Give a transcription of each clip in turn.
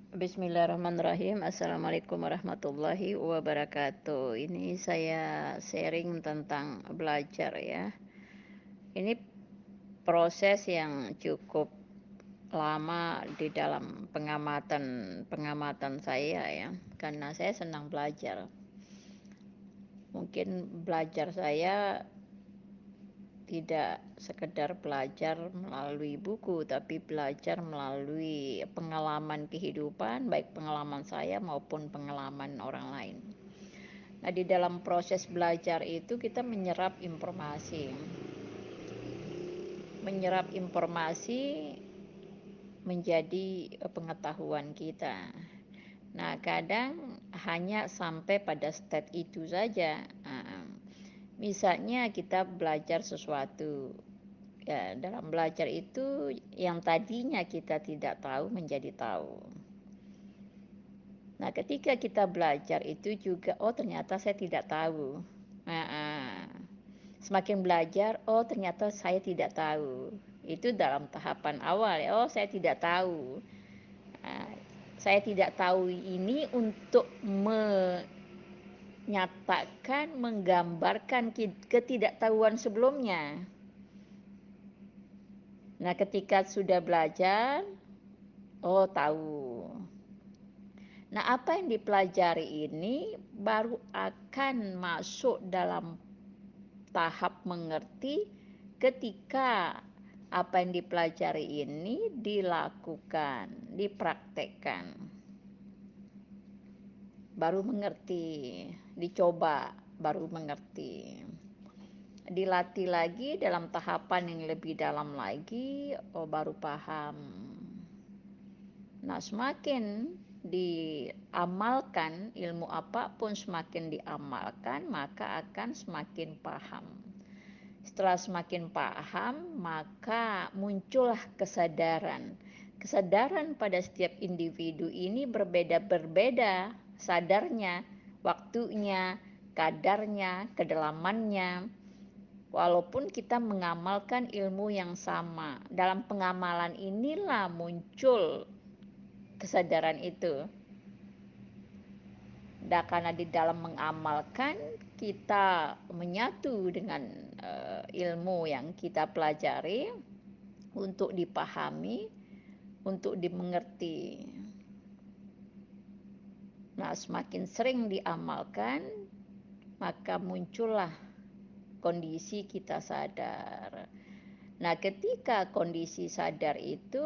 Bismillahirrahmanirrahim. Assalamualaikum warahmatullahi wabarakatuh. Ini saya sharing tentang belajar ya. Ini proses yang cukup lama di dalam pengamatan pengamatan saya ya, karena saya senang belajar. Mungkin belajar saya tidak sekedar belajar melalui buku, tapi belajar melalui pengalaman kehidupan, baik pengalaman saya maupun pengalaman orang lain. Nah, di dalam proses belajar itu kita menyerap informasi menjadi pengetahuan kita. Nah, kadang hanya sampai pada state itu saja. Misalnya kita belajar sesuatu. Ya, dalam belajar itu yang tadinya kita tidak tahu menjadi tahu. Nah, ketika kita belajar itu juga, oh ternyata saya tidak tahu. Semakin belajar, oh ternyata saya tidak tahu. Itu dalam tahapan awal ya, oh saya tidak tahu. Nah, saya tidak tahu ini untuk menyatakan, menggambarkan ketidaktahuan sebelumnya. Nah, ketika sudah belajar, oh tahu. Nah, apa yang dipelajari ini baru akan masuk dalam tahap mengerti ketika apa yang dipelajari ini dilakukan, dipraktekkan. Baru mengerti, dicoba, baru mengerti. Dilatih lagi dalam tahapan yang lebih dalam lagi, oh baru paham. Nah, semakin diamalkan, ilmu apapun semakin diamalkan, maka akan semakin paham. Setelah semakin paham, maka muncullah kesadaran. Kesadaran pada setiap individu ini berbeda-berbeda sadarnya, waktunya, kadarnya, kedalamannya. Walaupun kita mengamalkan ilmu yang sama, dalam pengamalan inilah muncul kesadaran itu. Dan karena di dalam mengamalkan kita menyatu dengan ilmu yang kita pelajari untuk dipahami, untuk dimengerti. Nah, semakin sering diamalkan, maka muncullah kondisi kita sadar. Nah, ketika kondisi sadar itu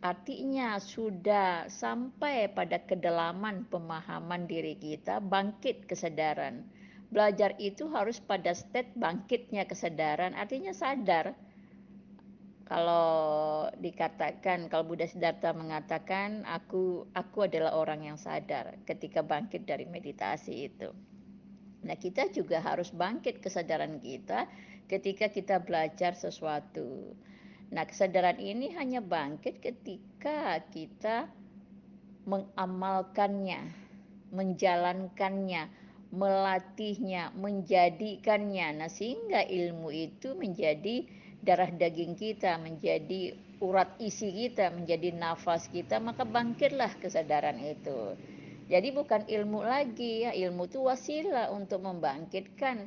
artinya sudah sampai pada kedalaman pemahaman diri kita, bangkit kesadaran. Belajar itu harus pada state bangkitnya kesadaran, artinya sadar. Kalau dikatakan, kalau Buddha Siddhartha mengatakan, aku adalah orang yang sadar ketika bangkit dari meditasi itu. Nah, kita juga harus bangkit kesadaran kita ketika kita belajar sesuatu. Nah, kesadaran ini hanya bangkit ketika kita mengamalkannya, menjalankannya, melatihnya, menjadikannya. Nah, sehingga ilmu itu menjadi darah daging kita, menjadi urat isi kita, menjadi nafas kita, maka bangkitlah kesadaran itu. Jadi bukan ilmu lagi ya, ilmu itu wasilah untuk membangkitkan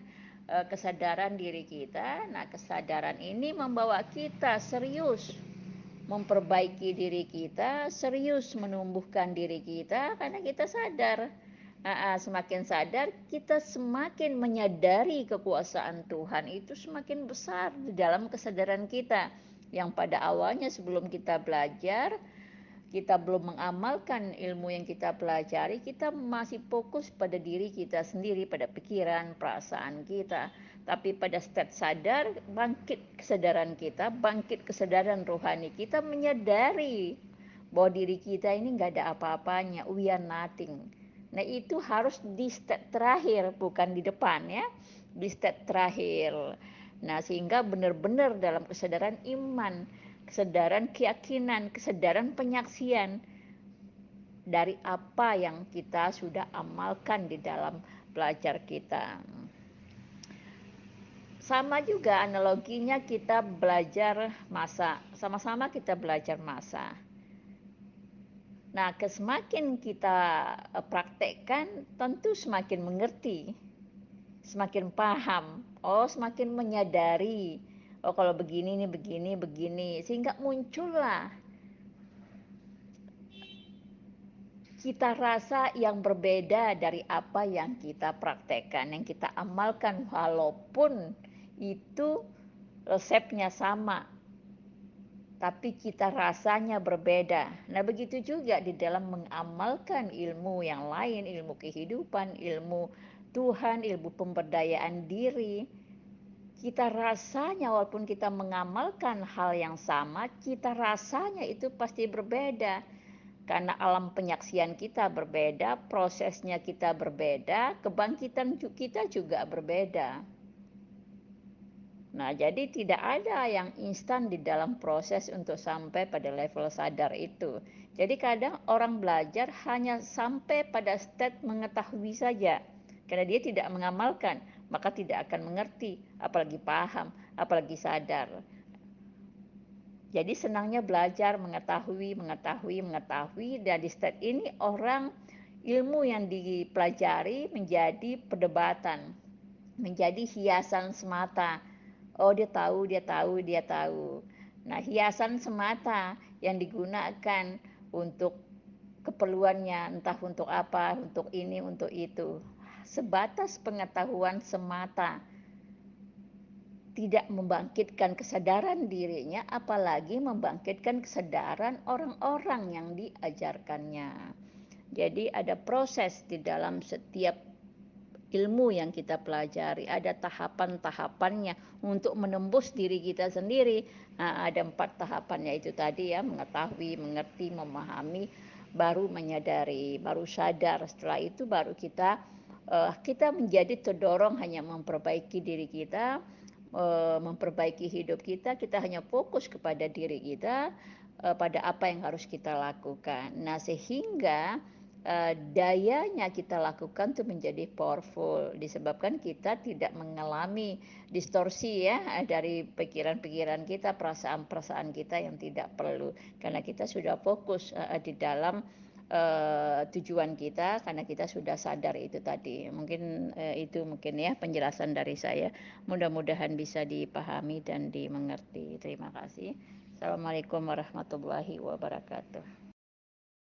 kesadaran diri kita. Nah, kesadaran ini membawa kita serius memperbaiki diri kita, serius menumbuhkan diri kita karena kita sadar. Semakin sadar, kita semakin menyadari kekuasaan Tuhan itu semakin besar di dalam kesadaran kita. Yang pada awalnya sebelum kita belajar, kita belum mengamalkan ilmu yang kita pelajari, kita masih fokus pada diri kita sendiri, pada pikiran, perasaan kita. Tapi pada state sadar, bangkit kesadaran kita, bangkit kesadaran rohani kita, menyadari bahwa diri kita ini nggak ada apa-apanya, we are nothing. Nah, itu harus di state terakhir, bukan di depan ya, di state terakhir. Nah, sehingga benar-benar dalam kesadaran iman, kesadaran keyakinan, kesadaran penyaksian dari apa yang kita sudah amalkan di dalam belajar kita. Sama juga analoginya kita belajar masak, sama-sama kita belajar masak. Nah, semakin kita praktekkan, tentu semakin mengerti, semakin paham, oh semakin menyadari, oh kalau begini nih begini begini, sehingga muncullah cita rasa yang berbeda dari apa yang kita praktekkan, yang kita amalkan, walaupun itu resepnya sama, tapi cita rasanya berbeda. Nah, begitu juga di dalam mengamalkan ilmu yang lain, ilmu kehidupan, ilmu Tuhan, ilmu pemberdayaan diri. Cita rasanya walaupun kita mengamalkan hal yang sama, cita rasanya itu pasti berbeda. Karena alam penyaksian kita berbeda, prosesnya kita berbeda, kebangkitan kita juga berbeda. Nah, jadi tidak ada yang instan di dalam proses untuk sampai pada level sadar itu. Jadi kadang orang belajar hanya sampai pada state mengetahui saja. Karena dia tidak mengamalkan, maka tidak akan mengerti, apalagi paham, apalagi sadar. Jadi senangnya belajar, mengetahui, dan di state ini orang ilmu yang dipelajari menjadi perdebatan, menjadi hiasan semata. Oh, dia tahu, dia tahu, dia tahu. Nah, hiasan semata yang digunakan untuk keperluannya, entah untuk apa, untuk ini, untuk itu. Sebatas pengetahuan semata, tidak membangkitkan kesadaran dirinya, apalagi membangkitkan kesadaran orang-orang yang diajarkannya. Jadi ada proses di dalam setiap ilmu yang kita pelajari, ada tahapan-tahapannya untuk menembus diri kita sendiri. Nah, ada 4 tahapannya itu tadi ya, mengetahui, mengerti, memahami, baru menyadari, baru sadar. Setelah itu baru kita menjadi terdorong hanya memperbaiki diri kita, memperbaiki hidup kita, kita hanya fokus kepada diri kita, pada apa yang harus kita lakukan. Nah, sehingga dayanya kita lakukan itu menjadi powerful, disebabkan kita tidak mengalami distorsi ya dari pikiran-pikiran kita, perasaan-perasaan kita yang tidak perlu, karena kita sudah fokus di dalam tujuan kita, karena kita sudah sadar itu tadi. Mungkin itu mungkin ya penjelasan dari saya, mudah-mudahan bisa dipahami dan dimengerti. Terima kasih. Assalamualaikum warahmatullahi wabarakatuh.